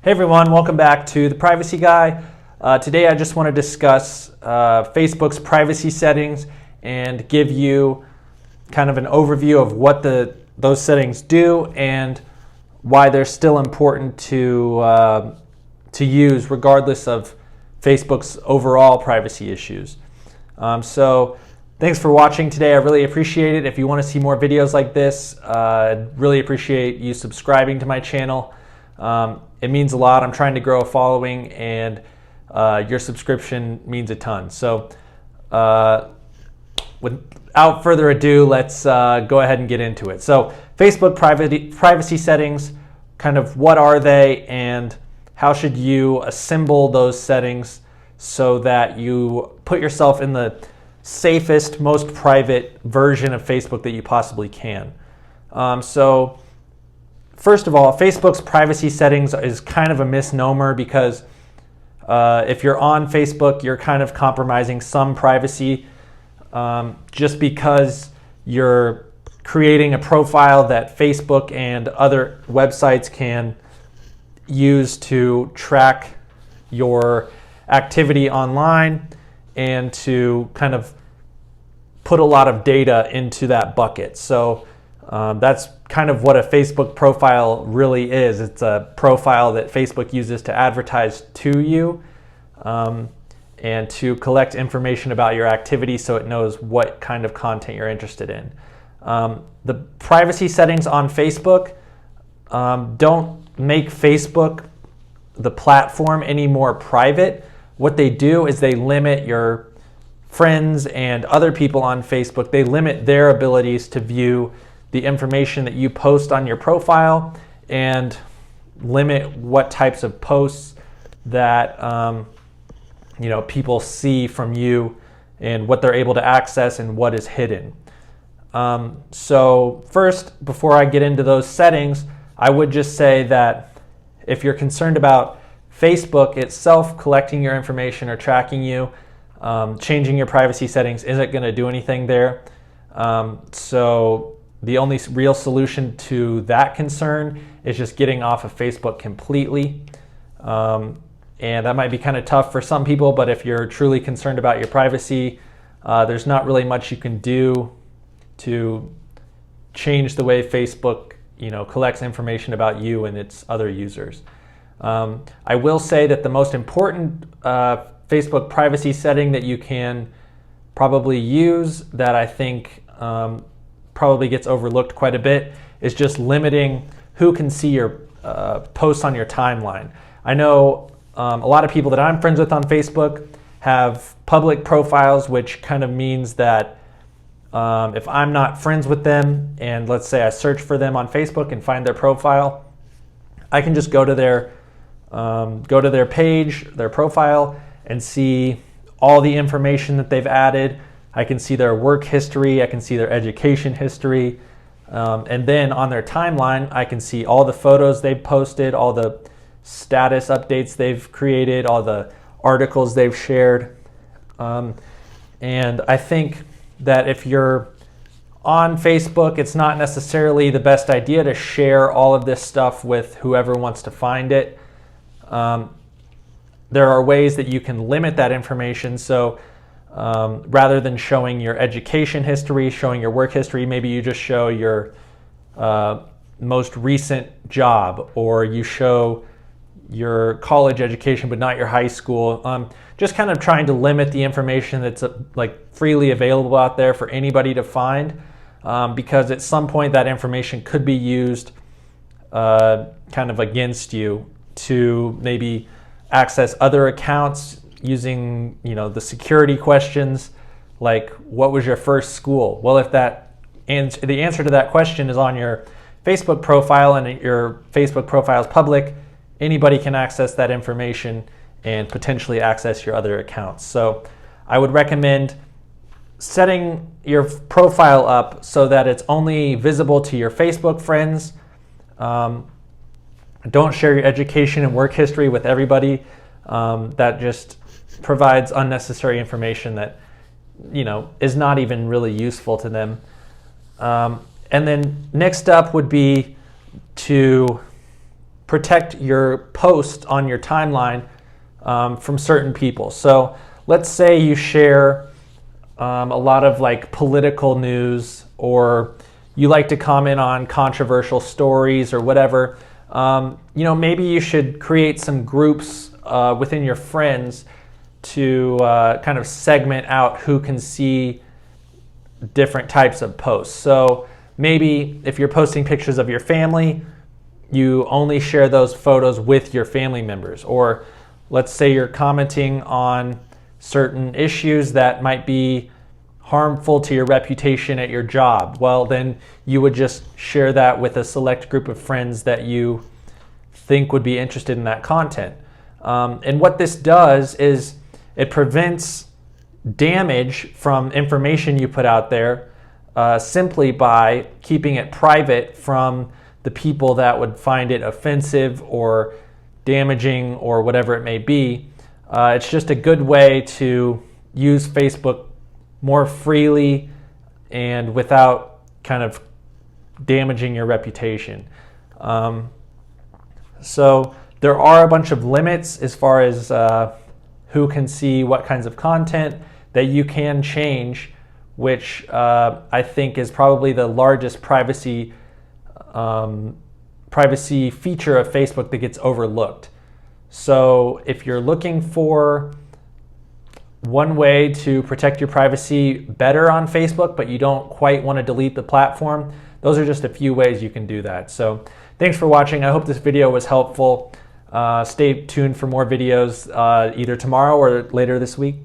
Hey everyone, welcome back to The Privacy Guy. Today I just want to discuss Facebook's privacy settings and give you kind of an overview of what those settings do and why they're still important to use regardless of Facebook's overall privacy issues. So thanks for watching today. I really appreciate it. If you want to see more videos like this, I'd really appreciate you subscribing to my channel. It means a lot. I'm trying to grow a following, and your subscription means a ton. So without further ado, let's go ahead and get into it. So Facebook privacy settings, kind of what are they and how should you assemble those settings so that you put yourself in the safest, most private version of Facebook that you possibly can. So first of all, Facebook's privacy settings is kind of a misnomer because if you're on Facebook, you're kind of compromising some privacy just because you're creating a profile that Facebook and other websites can use to track your activity online and to kind of put a lot of data into that bucket. So that's kind of what a Facebook profile really is. It's a profile that Facebook uses to advertise to you and to collect information about your activity so it knows what kind of content you're interested in. The privacy settings on Facebook don't make Facebook, the platform, any more private. What they do is they limit your friends and other people on Facebook. They limit their abilities to view the information that you post on your profile and limit what types of posts that people see from you and what they're able to access and what is hidden. So first, before I get into those settings, I would just say that if you're concerned about Facebook itself collecting your information or tracking you, changing your privacy settings isn't going to do anything there. So the only real solution to that concern is just getting off of Facebook completely. And that might be kind of tough for some people, but if you're truly concerned about your privacy, there's not really much you can do to change the way Facebook, collects information about you and its other users. I will say that the most important Facebook privacy setting that you can probably use that I think probably gets overlooked quite a bit is just limiting who can see your posts on your timeline. I know a lot of people that I'm friends with on Facebook have public profiles, which kind of means that if I'm not friends with them and let's say I search for them on Facebook and find their profile, I can just go to their page, their profile, and see all the information that they've added. I can see their work history, I can see their education history, and then on their timeline, I can see all the photos they've posted, all the status updates they've created, all the articles they've shared. And I think that if you're on Facebook, it's not necessarily the best idea to share all of this stuff with whoever wants to find it. There are ways that you can limit that information. So rather than showing your education history, showing your work history, maybe you just show your most recent job, or you show your college education but not your high school. Just kind of trying to limit the information that's freely available out there for anybody to find, because at some point that information could be used kind of against you to maybe access other accounts using the security questions like, what was your first school? Well, if the answer to that question is on your Facebook profile and your Facebook profile is public, anybody can access that information and potentially access your other accounts. So I would recommend setting your profile up so that it's only visible to your Facebook friends. Don't share your education and work history with everybody. That just provides unnecessary information that is not even really useful to them. And then next up would be to protect your post on your timeline from certain people. So let's say you share a lot of like political news, or you like to comment on controversial stories or whatever. Maybe you should create some groups within your friends to kind of segment out who can see different types of posts. So maybe if you're posting pictures of your family, you only share those photos with your family members. Or let's say you're commenting on certain issues that might be harmful to your reputation at your job. Well, then you would just share that with a select group of friends that you think would be interested in that content. And what this does is it prevents damage from information you put out there simply by keeping it private from the people that would find it offensive or damaging or whatever it may be. It's just a good way to use Facebook more freely and without kind of damaging your reputation. So there are a bunch of limits as far as who can see what kinds of content that you can change, which I think is probably the largest privacy feature of Facebook that gets overlooked. So if you're looking for one way to protect your privacy better on Facebook, but you don't quite want to delete the platform, those are just a few ways you can do that. So thanks for watching. I hope this video was helpful. Stay tuned for more videos either tomorrow or later this week.